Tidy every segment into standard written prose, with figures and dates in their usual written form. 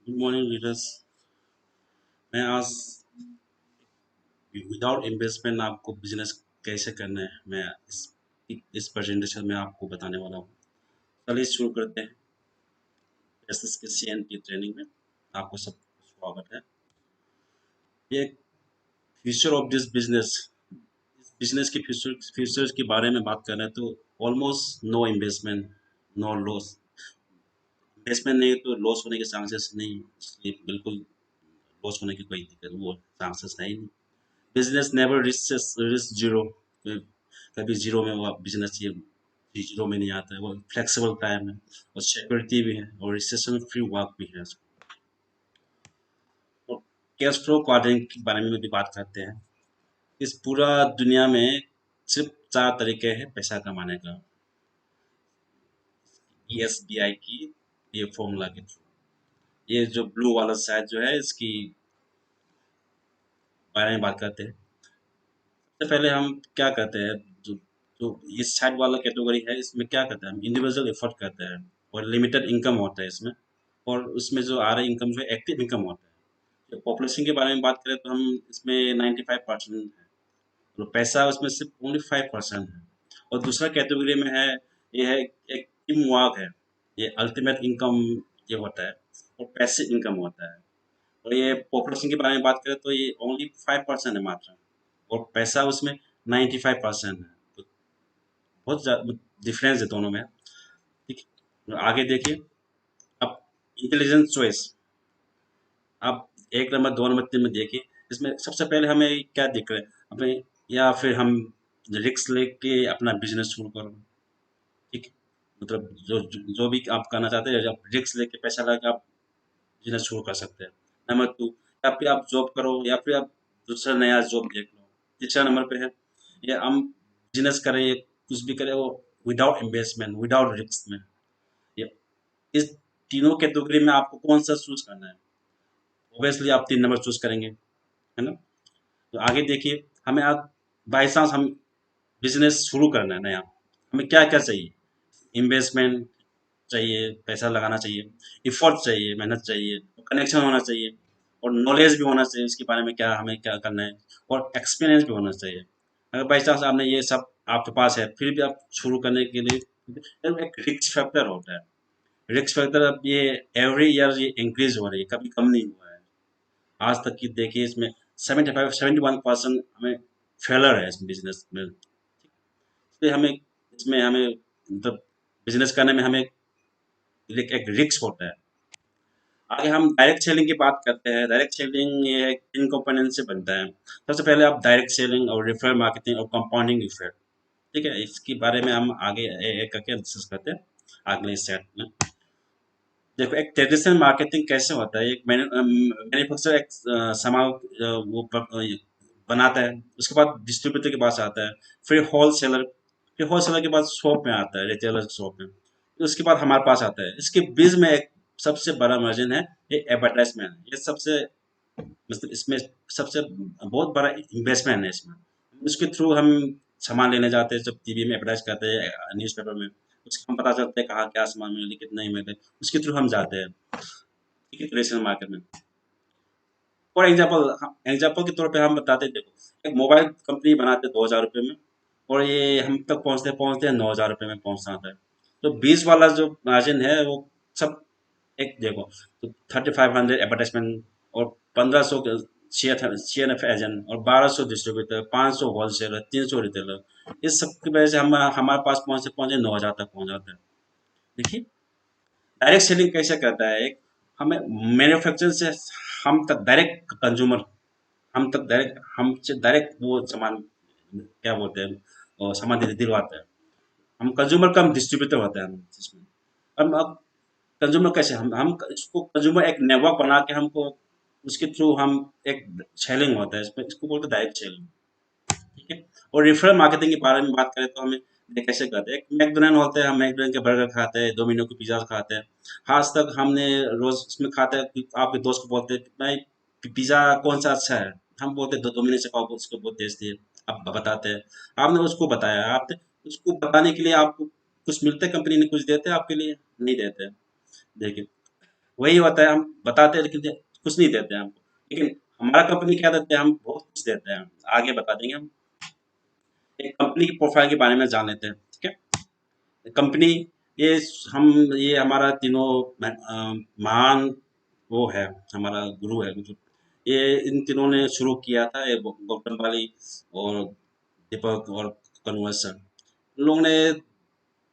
Good morning leaders. मैं आज without investment आपको बिजनेस कैसे करना है, मैं इस प्रेजेंटेशन में आपको बताने वाला हूँ। चलिए शुरू करते हैं। एसएस के सीएनपी ट्रेनिंग में आपको सब स्वागत है। ये future of this business, business के फ्यूचर के बारे में बात कर रहे हैं तो almost no investment, no loss. Investment नहीं तो लॉस होने के चांसेस नहीं, इसलिए बिल्कुल लॉस होने की कोई दिक्कत वो चांसेस है ही नहीं। Business never rich zero. कभी जीरो में वो बिजनेस ये जीरो में नहीं आता है, वो फ्लेक्सिबल टाइम है और सिक्योरिटी भी है और रिसेशन फ्री वर्क भी है। और कैश फ्लो क्वाड्रेंट के बारे में भी बात करते हैं। इस पूरा दुनिया में सिर्फ चार तरीके हैं पैसा कमाने का, ESBI की ये फॉर्मूला के थ्रू। ये जो ब्लू वाला साइड जो है इसकी बारे में बात करते हैं। सबसे पहले हम क्या करते हैं, जो जो इस साइड वाला कैटेगरी है इसमें क्या करते हैं, हम इंडिविजुअल एफर्ट करते हैं और लिमिटेड इनकम होता है इसमें। और उसमें जो आ रहा इनकम जो है एक्टिव इनकम होता है। जब पॉपुलेशन के बारे में बात करें तो हम इसमें 95% है, तो पैसा उसमें सिर्फ ओनली 5% है। और दूसरा कैटेगरी में है, ये है एक टीम वर्क है, ये अल्टीमेट इनकम ये होता है और पैसिव इनकम होता है। और ये पॉपुलेशन के बारे में बात करें तो ये ओनली 5% है मात्र, और पैसा उसमें 95% है। तो बहुत ज़्यादा डिफरेंस है दोनों में। ठीक है, आगे देखिए। अब इंटेलिजेंट चॉइस, आप एक नंबर दो नंबर तीन में देखिए। इसमें सबसे पहले हमें क्या दिख रहा है हमें, या फिर हम रिस्क लेके अपना बिजनेस शुरू करो। ठीक है? मतलब जो भी आप करना चाहते हैं, आप रिस्क लेके पैसा लगा के आप बिजनेस शुरू कर सकते हैं। नंबर टू, या फिर आप जॉब करो या फिर आप दूसरा नया जॉब देख लो। तीसरा नंबर पे है, ये हम बिजनेस करें, ये कुछ भी करें वो विदाउट इन्वेस्टमेंट, विदाउट रिस्क में। ये इस तीनों कैटेगरी में आपको कौन सा चूज करना है, ऑब्वियसली आप तीन नंबर चूज करेंगे, है ना। तो आगे देखिए, हमें आप बाई चांस हम बिजनेस शुरू करना है नया, हमें क्या क्या चाहिए। इन्वेस्टमेंट चाहिए, पैसा लगाना चाहिए, इफर्ट चाहिए, मेहनत चाहिए, कनेक्शन होना चाहिए, और नॉलेज भी होना चाहिए इसके बारे में क्या हमें क्या करना है, और एक्सपीरियंस भी होना चाहिए। अगर बाई चांस आपने ये सब आपके पास है फिर भी आप शुरू करने के लिए, एक रिस्क फैक्टर होता है। रिस्क फैक्टर अब ये एवरी ईयर ये इंक्रीज हो रही है, कभी कम नहीं हुआ है। आज तक की देखिए इसमें 71% हमें फेलर है इस बिजनेस में। इसलिए हमें इसमें हमें मतलब बिजनेस करने में हमें एक रिस्क होता है। आगे हम डायरेक्ट सेलिंग की बात करते हैं। डायरेक्ट सेलिंग ये है, किन कंपोनेंट से बनता है। सबसे पहले आप डायरेक्ट सेलिंग और रेफरल मार्केटिंग और कंपाउंडिंग इफेक्ट। ठीक है, इसके बारे में हम आगे एक करके डिस्कस करते हैं अगले सेट में। देखो, एक ट्रेडिशनल मार्केटिंग कैसे होता है, एक मैन्युफैक्चरर एक सामान वो बनाता है, उसके बाद डिस्ट्रीब्यूटर के पास आता है, फिर होलसेलर, फिर होलसेलर के बाद शॉप में आता है, रिटेलर शॉप में, फिर उसके बाद हमारे पास आता है। इसके बीच में एक सबसे बड़ा मार्जिन है, ये एडवर्टाइजमेंट। ये सबसे मतलब इसमें सबसे बहुत बड़ा इन्वेस्टमेंट है इसमें। उसके थ्रू हम सामान लेने जाते हैं, जब टीवी में एडवर्टाइज करते हैं, न्यूज़पेपर में, उसके हम पता चलता है कहाँ क्या सामान मिले कितना नहीं मिले, उसके थ्रू हम जाते हैं। ठीक है, ट्रेडिशनल मार्केट में। फॉर एग्जाम्पल, एग्जाम्पल के तौर पे हम बताते हैं, देखो एक मोबाइल कंपनी बनाते हैं 2,000 रुपये में, और ये हम तक पहुँचते पहुँचते हैं 9,000 रुपये में पहुँचना था। तो 20 वाला जो मार्जिन है वो सब एक देखो, तो 3,500 एडवर्टाइजमेंट, और 1,500 CNF एजेंट, और 1,200 डिस्ट्रीब्यूटर, 500 होलसेलर, 300 रिटेलर, इस सब की वजह से हम हमारे पास पहुंचते पहुंचे 9,000 तक पहुंच जाते हैं। देखिए, डायरेक्ट सेलिंग कैसे करता है, एक हमें मैन्युफैक्चर से हम तक डायरेक्ट कंज्यूमर, हम तक डायरेक्ट, हमसे डायरेक्ट वो सामान क्या बोलते हैं, वो सामान दिलवाते हैं। हम कंज्यूमर का हम डिस्ट्रीब्यूटर होते हैं हम इसमें। अब कंज्यूमर कैसे, हम इसको कंज्यूमर एक नेटवर्क बना के हमको उसके थ्रू हम एक सेलिंग होता है इसमें, इसको बोलते हैं डायरेक्ट सेलिंग। ठीक है। और रेफरल मार्केटिंग के बारे में बात करें तो हमें ये कैसे करते हैं, एक मैकडोनल्ड होते हैं, हम मैकडोनल्ड के बर्गर खाते हैं, डोमिनो के पिज्जा खाते हैं। आज तक हमने रोज उसमें खाते हैं कि आपके दोस्त को बोलते हैं भाई पिज्जा कौन सा अच्छा है, हम बोलते हैं डोमिनो से खाओ, उसको बहुत टेस्टी है। आप बताते हैं, आपने उसको बताया, आपने उसको बताने के लिए आपको कुछ मिलता है, कंपनी ने कुछ देते हैं आपके लिए, नहीं देते। देखिए, वही होता है, हम बताते हैं लेकिन कुछ नहीं देते हैं हमको। लेकिन हमारा कंपनी क्या देते हैं, हम बहुत कुछ देते हैं, आगे बता देंगे हम। एक कंपनी की प्रोफाइल के बारे में जान लेते हैं, ठीक है। कंपनी, ये हम ये हमारा तीनों महान वो है, हमारा गुरु है, मतलब ये इन तीनों ने शुरू किया था, ये गौतम वाली और दीपक और कन्वर सर, इन लोगों ने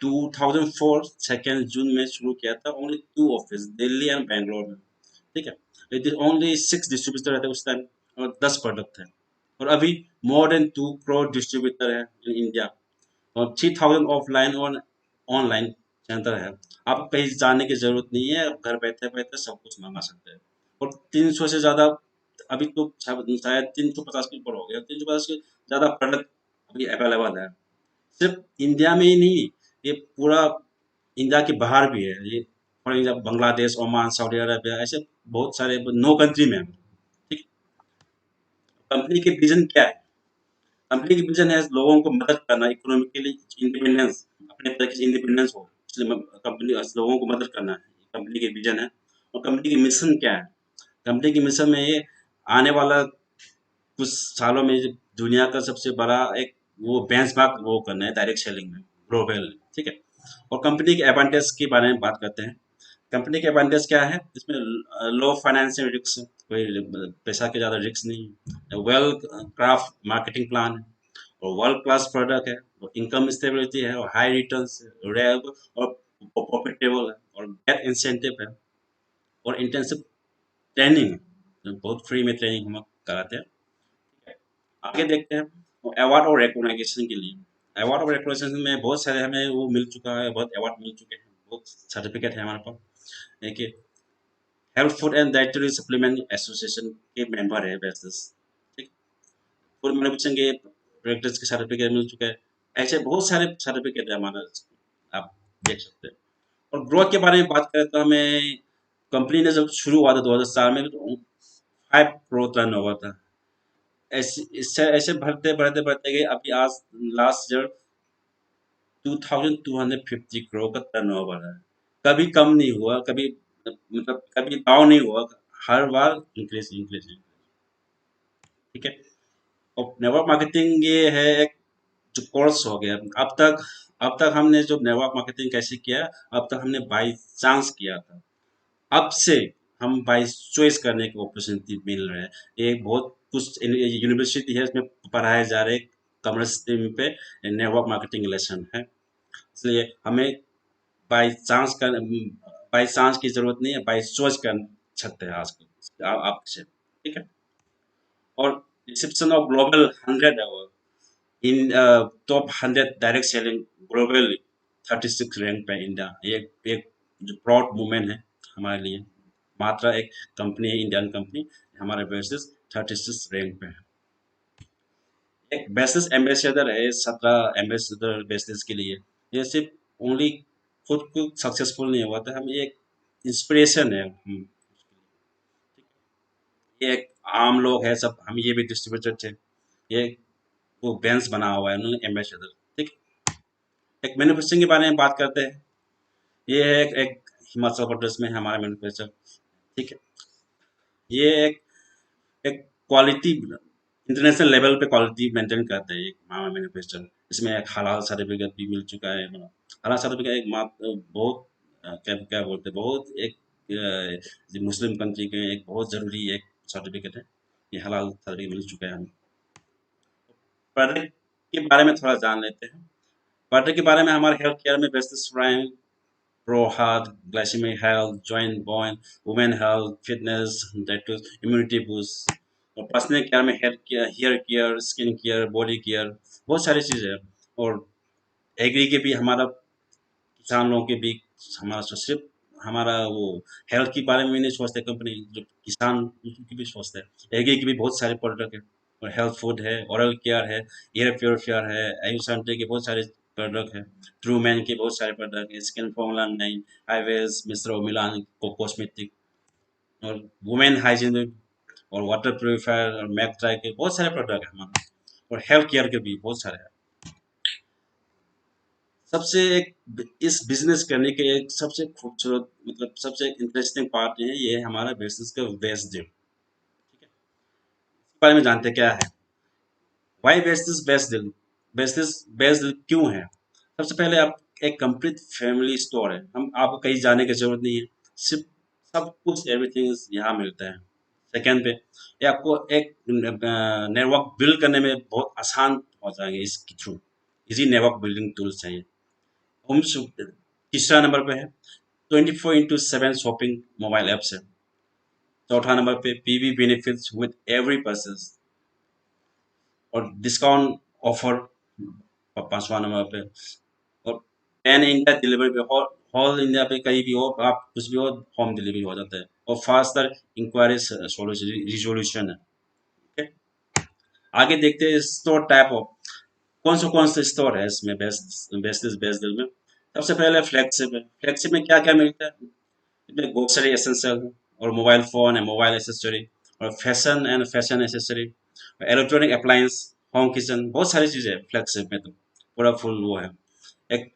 2004 2 जून में शुरू किया था। Only 2 office, Delhi and Bangalore में, ठीक है। इट इज ओनली 6 डिस्ट्रीब्यूटर रहते उस टाइम, और 10 प्रोडक्ट थे। और अभी मोर देन 2 करोड़ डिस्ट्रीब्यूटर है इन इंडिया, और 3000 ऑफलाइन और ऑनलाइन सेंटर है। आपको कहीं जाने की जरूरत नहीं है, आप घर बैठे बैठे सब कुछ मंगा सकते हैं। और 300 से ज्यादा, अभी तो शायद 350 के ऊपर हो गया, 350 से ज्यादा प्रोडक्ट अभी अवेलेबल है। सिर्फ इंडिया में ही नहीं, ये पूरा इंडिया के बाहर भी है ये। For example Bangladesh, Oman, Saudi Arabia, ऐसे बहुत सारे 9 कंट्री में है, ठीक। कंपनी के विजन क्या है? कंपनी की विजन है लोगों को मदद करना, इकोनॉमिकली इंडिपेंडेंस, अपने तरीके से इंडिपेंडेंस हो, इसलिए कंपनी लोगों को मदद करना है, कंपनी की विजन है। और कंपनी की मिशन क्या है? कंपनी की मिशन में ये आने वाला कुछ सालों में जो दुनिया का सबसे बड़ा एक वो बेंचमार्क वो करना है डायरेक्ट सेलिंग में, ग्लोबल, ठीक है। और कंपनी के एडवांटेज के बारे में बात करते हैं। कंपनी के एडवांटेज क्या है? इसमें लो फाइनेंशियल रिस्क, कोई पैसा के ज़्यादा रिस्क नहीं, वेल क्राफ्ट मार्केटिंग प्लान है, और वर्ल्ड क्लास प्रोडक्ट है, और इनकम स्टेबिलिटी है, और हाई रिटर्न्स, रेल और प्रॉफिटेबल है, और गेट इंसेंटिव है, और इंटेंसिव ट्रेनिंग, बहुत फ्री में ट्रेनिंग हम कराते हैं। आगे देखते हैं अवार्ड और रिकॉग्निशन के लिए। अवार्ड और रिकॉग्निशन में बहुत सारे हमें वो मिल चुका है, बहुत अवार्ड मिल चुके हैं, बहुत सर्टिफिकेट है हमारे पास। देखिए, health food and dietary supplement association के मेंबर है बेसिस, ठीक। फूड मैन्युफैक्चरिंग के डायरेक्टर्स के सर्टिफिकेट मिल चुके हैं। ऐसे बहुत सारे सर्टिफिकेट है हमारा, आप देख सकते हैं। और ग्रोथ के बारे में बात करें तो हमें, कंपनी ने जब शुरू हुआ था 2004 में, तो 5 करोड़ टर्न ओवर था। ऐसे इससे ऐसे बढ़ते बढ़ते बढ़ते गए, अभी आज लास्ट ईयर 2250 करोड़ का टर्नओवर है। कभी कम नहीं हुआ, कभी मतलब कभी डाउन नहीं हुआ, हर बार इंक्रीज इंक्रीज, ठीक है। और नेटवर्क मार्केटिंग ये है एक जो कोर्स हो गया। अब तक हमने जो नेटवर्क मार्केटिंग कैसे किया, अब तक हमने बाई चांस किया था। अब से हम बाई चॉइस करने की अपॉर्चुनिटी मिल रहे हैं। ये बहुत कुछ यूनिवर्सिटी है, इसमें पढ़ाए जा रहे कॉमर्स स्ट्रीम पे नेटवर्क मार्केटिंग लेसन है। इसलिए हमें बाई चांस कर बाई चांस की जरूरत नहीं है, बाई चॉइस कर सकते हैं आजकल आपसे, ठीक है। और reception of global 100 in top 100 direct selling global 36 rank पे इंडिया। ये एक जो प्राउड मोमेंट है हमारे लिए। मात्र एक कंपनी है, इंडियन कंपनी, हमारे बेसिस 36 रैंक पे है। एक बेसिस एम्बेसडर है, 17 एम्बेसडर बेसिस के लिए। ये सिर्फ ओनली खुद को सक्सेसफुल नहीं हुआ था, हम ये एक इंस्पिरेशन है। ये एक आम लोग है सब, हम ये भी डिस्ट्रीब्यूटर थे, ये वो बेंस बना हुआ है उन्होंने एम्बेसडर, ठीक। एक मैन्युफैक्चरिंग के बारे में बात करते हैं। ये है एक हिमाचल प्रदेश में है हमारा मैन्युफैक्चर, ठीक है। ये एक क्वालिटी, इंटरनेशनल लेवल पे क्वालिटी मेंटेन करते हैं ये हमारा मैन्युफैक्चर। इसमें एक हलाल सर्टिफिकेट भी मिल चुका है, मतलब हलाल सर्टिफिकेट एक बहुत क्या क्या बोलते हैं, बहुत एक जो मुस्लिम कंट्री के एक बहुत जरूरी एक सर्टिफिकेट है। ये हलाल सर्टिफिकेट मिल चुका है हमें। प्रोडक्ट के बारे में थोड़ा जान लेते हैं। प्रोडक्ट के बारे में, हमारे हेल्थ केयर में basis rank, pro heart, glycemic health, joint bone, women health, fitness, immunity boost. और पर्सनल केयर में hair care, skin care, body care, बहुत सारी चीज़ें हैं। और एग्री के भी हमारा, किसान लोगों के भी हमारा सिर्फ हमारा वो हेल्थ के बारे में भी नहीं सोचते कंपनी, जो किसान उनकी भी सोचते हैं। एग्री की भी बहुत सारे प्रोडक्ट है, और हेल्थ फूड है, ओरल केयर है, एयर प्योरीफायर है, आयुषांति के बहुत सारे प्रोडक्ट है, ट्रू मैन के बहुत सारे प्रोडक्ट है, स्किन फॉर्मूला 9, हाईवेज, मिस्र मिलान को कॉस्मेटिक, और वुमेन हाइजीन, और वाटर प्योरीफायर, और मैक ट्राई के बहुत सारे प्रोडक्ट है हमारे। और हेल्थ केयर के भी बहुत सारे हैं। सबसे एक इस बिजनेस करने के एक सबसे खूबसूरत मतलब सबसे इंटरेस्टिंग पार्ट है ये हमारा बिजनेस का बेस्ट डील। ठीक है, इसके बारे में जानते हैं क्या है, why best best deal, best deal क्यों है। सबसे पहले आप एक कंप्लीट फैमिली स्टोर है, हम आपको कहीं जाने की जरूरत नहीं है, सिर्फ सब कुछ एवरीथिंग यहाँ मिलता है। सेकेंड पे ये आपको एक नेटवर्क बिल्ड करने में बहुत आसान हो जाएंगे इसके through, easy network building tools चाहिए। होम तीसरा नंबर पे है 24/7 शॉपिंग मोबाइल ऐप्स है। चौथा नंबर पे PV benefits with every person और डिस्काउंट ऑफर पांचवा नंबर पे। और पैन इंडिया डिलीवरी पे ऑल इंडिया पे कहीं भी हो आप कुछ भी हो होम डिलीवरी हो जाता है और फास्टर इंक्वायरी रिजोल्यूशन है। ठीक है? आगे देखते हैं स्टोर टाइप ऑफ कौन से स्टोर है इसमें बेस्ट डील में। सबसे पहले फ्लैगशिप है, फ्लैगशिप में क्या क्या मिलता है, इसमें ग्रोसरी एसेंशियल और मोबाइल फोन है, मोबाइल एसेसरी और fashion accessory, electronic appliance, home kitchen, बहुत सारी चीजें है फ्लैगशिप में तो पूरा फुल वो है। एक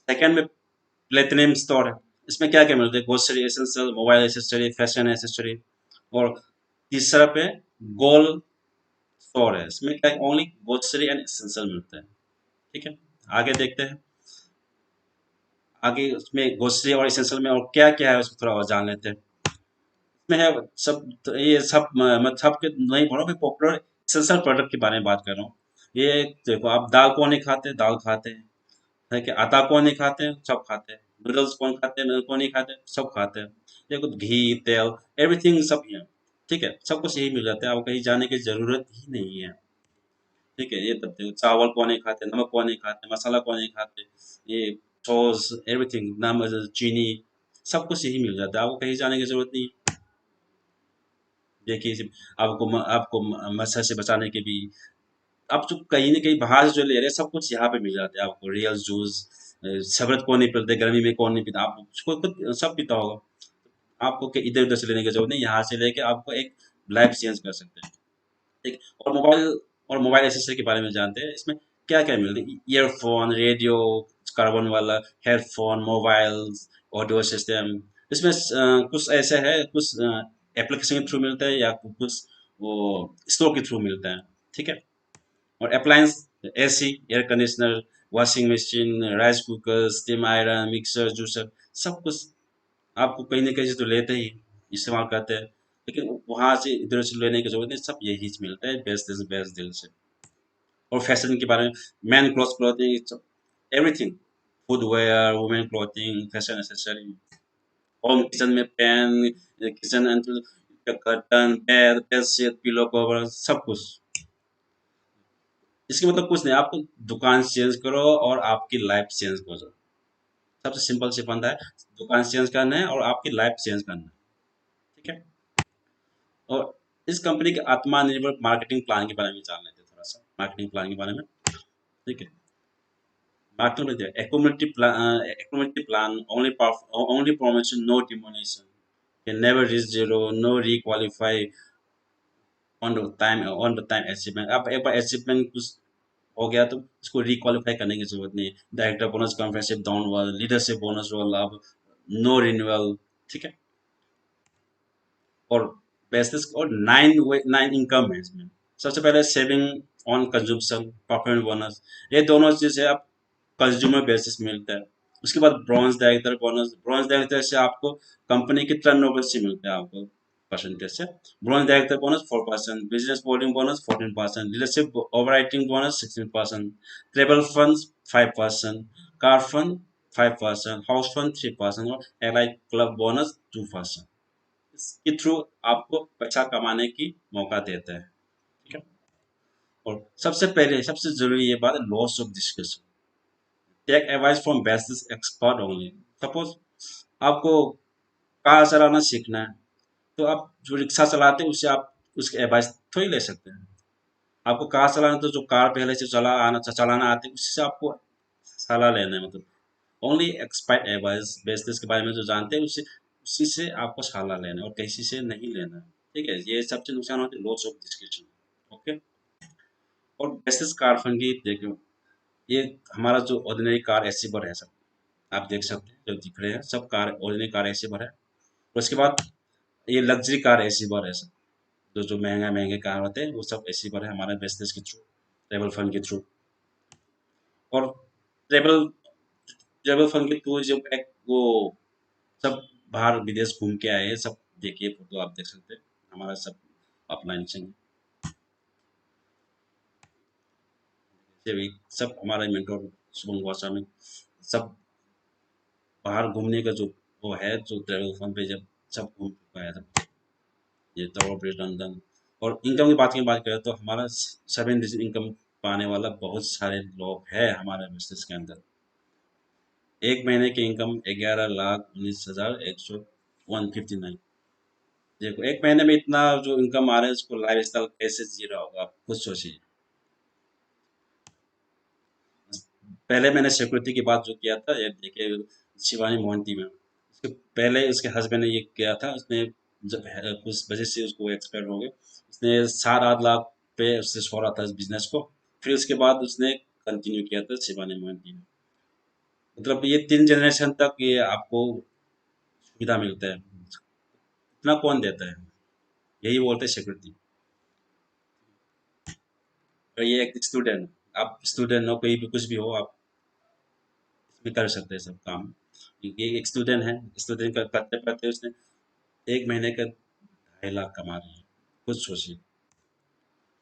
सेकंड में प्लेटिनम स्टोर है, इसमें क्या क्या मिलता है, grocery essential, mobile accessory, fashion accessory. और तीसरा पे गोल्ड स्टोर है, इसमें क्या ओनली ग्रोसरी एंड एसेंशियल मिलता है। ठीक है, आगे देखते हैं, आगे उसमें ग्रोसरी और एसेंशियल में और क्या क्या है उसको थोड़ा और जान लेते हैं। इसमें है सब तो ये सब मैं सब के नहीं बोल रहा हूँ, पॉपुलर एसेंशियल प्रोडक्ट के बारे में बात कर रहा हूँ। ये देखो, आप दाल कौन नहीं खाते, दाल खाते हैं, है कि आटा कौन नहीं खाते हैं, सब खाते हैं। नूडल्स कौन खाते हैं, नूडल्स कौन नहीं खाते, सब खाते हैं। देखो घी, तेल, एवरीथिंग सब है। ठीक है, सब कुछ यही मिल जाता है, आपको कहीं जाने की जरूरत ही नहीं है। ठीक है, ये तब देखो चावल कौन नहीं खाते, नमक कौन नहीं खाते, मसाला कौन नहीं खाते, ये सॉस, एवरीथिंग, नमक, चीनी, सब कुछ यही मिल जाता है, आपको कहीं जाने की जरूरत नहीं। देखिए आपको मच्छर से बचाने के भी आप जो कहीं न कहीं बाहर से जो ले रहे हैं सब कुछ यहाँ पे मिल जाता है आपको, रियल जूस, शरबत कौन नहीं पीते, गर्मी में कौन नहीं पीता, आप खुद खुद सब पीता होगा। आपको इधर उधर से लेने की जरूरत नहीं, यहाँ से लेके आपको एक लाइफ चेंज कर सकते हैं। ठीक, और मोबाइल एसेसरी के बारे में जानते हैं, इसमें क्या क्या मिलता है, ईयरफोन, रेडियो, कार्बन वाला, हेडफोन, मोबाइल, ऑडियो सिस्टम। इसमें कुछ ऐसे है, कुछ एप्लीकेशन के थ्रू मिलता है या कुछ वो स्टोर के थ्रू मिलता है। ठीक है, और appliance, AC, air conditioner, washing machine, rice cooker, steam iron, mixer, juicer, सब कुछ आपको कहीं ना कहीं से तो लेते ही इस्तेमाल करते हैं, लेकिन वहां से इधर से लेने की जरूरत नहीं, सब यही चीज मिलता है बेस्ट डील से। और फैशन के बारे में, man cloth clothing, everything, footwear, women clothing, fashion accessory, home kitchen में pan, kitchen curtain, bed, bedsheet, pillow cover, सब कुछ। इसके मतलब कुछ नहीं, आपको दुकान चेंज करो और आपकी लाइफ चेंज हो जाए। सबसे सिंपल सी फंडा है, दुकान चेंज करना है और आपकी लाइफ चेंज करना है। ठीक है, और इस कंपनी के आत्मनिर्भर मार्केटिंग प्लान के बारे में जान लेते हैं थोड़ा सा, मार्केटिंग प्लान के बारे में। ठीक है, मार्केटिंग में accumulative plan, only promotion, no demonetization, can never reach zero, no requalify, on the time achievement। आप एक बार अचीवमेंट कुछ हो गया तो उसको रिक्वालिफाई करने की जरूरत नहीं है। Director bonus, compressive downward, leadership bonus role अब, नो रिन्यूअल। ठीक है, और बेसिस और 9 इनकम है इसमें। सबसे पहले saving on consumption, performance bonus, ये दोनों चीज है आप कंज्यूमर बेसिस मिलता है। उसके बाद bronze director bonus, bronze director से आपको कंपनी के टर्नओवर से मिलता है आपको परसेंटेज से। Bronze director bonus 4%, business volume bonus 14%, leadership overwriting bonus 16%, travel fund 5%, car fund 5%, house fund 3% और एलाइड क्लब बोनस 2%। इसके थ्रू आपको पैसा कमाने की मौका देता है। ठीक है, और सबसे पहले सबसे जरूरी ये बात है, loss of discussion, take advice from best expert only. Suppose आपको कार चलाना सीखना है, तो आप जो रिक्शा चलाते हैं उससे आप उसके एडवाइस थोड़ी ले सकते हैं। आपको कार चलाना तो जो कार पहले से चलाना आते है उससे आपको सलाह लेना है, मतलब ओनली एक्सपर्ट एडवाइस बेसिस के बारे में जो जानते हैं उससे उसी से आपको सलाह लेना है और किसी से नहीं लेना है। ठीक है, ये सबसे नुकसान होते हैं लॉस ऑफ डिस्कशन। ओके, और बेसिस कार फंड की देखो, ये हमारा जो ऑर्डिनरी कार एसी पर है सब, आप देख सकते हैं जो दिख रहे हैं सब कार ऑर्डिनरी कार एसी पर है। और उसके बाद ये लग्जरी कार एसी पर है सब, जो जो महंगा महंगे कार होते हैं वो सब एसी पर है हमारे बिजनेस के थ्रू, ट्रेवल फंड के थ्रू। और ट्रेवल ट्रेवल फंड के थ्रू जो एक वो सब बाहर विदेश घूम के आए हैं सब, देखिए फोटो आप देख सकते हैं हमारा सब अपलाइन से भी सब हमारा मेंटोर शुभम गोस्वामी सब बाहर घूमने का जो वो है जो ट्रेवल फंड पे जब सब घूम चुका है सब, ये टॉवर ब्रिज लंदन। और इनकम की बात करें तो हमारा 7 डिजिट इनकम पाने वाला बहुत सारे लोग हैं हमारे बिजनेस के अंदर। एक महीने की इनकम 11,19,159। देखो एक महीने में इतना जो इनकम आ रहा है उसको लाइफ स्टाइल कैसे जी रहा होगा आप खुद सोचिए। पहले मैंने सिक्योरिटी की बात जो किया था ये देखिए शिवानी मोहंती में, उसके पहले उसके हस्बैंड ने ये किया था, उसने जब कुछ वजह से उसको एक्सपायर हो गए, उसने 7-8 लाख पे उससे छोड़ा था इस बिजनेस को। फिर उसके बाद उसने कंटिन्यू किया था शिवानी मोहंती ने। मतलब ये 3 जनरेशन तक ये आपको सुविधा मिलता है, इतना कौन देता है, यही बोलते हैं सिक्योरिटी। और ये एक स्टूडेंट, आप स्टूडेंट हो कहीं भी कुछ भी हो आप इसमें कर सकते हैं सब काम। ये एक स्टूडेंट है, स्टूडेंट का करते करते उसने एक महीने का 2.5 लाख कमा रहे हैं, खुद सोचिए।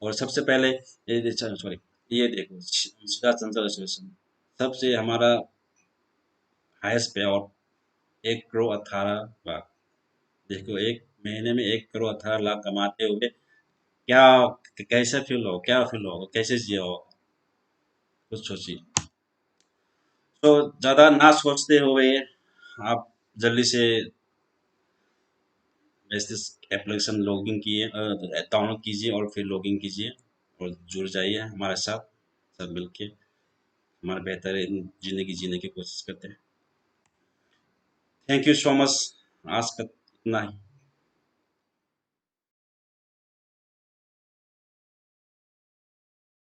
और सबसे पहले ये सॉरी, ये देखो शिरा चंचल एसोसिएशन सबसे हमारा हाईएस्ट पे आउट 1,18,00,000। देखो एक महीने में 1,18,00,000 कमाते हुए क्या कैसे फील हो, क्या फील होगा, कैसे जिया हो, कुछ सोचिए। तो ज़्यादा ना सोचते हुए आप जल्दी से इस एप्लीकेशन लॉगिन कीजिए, डाउनलोड कीजिए और फिर लॉगिन कीजिए और जुड़ जाइए हमारे साथ, सब मिलके हमारा बेहतर ज़िंदगी जीने की कोशिश करते हैं। थैंक यू सो मच, आज का इतना ही।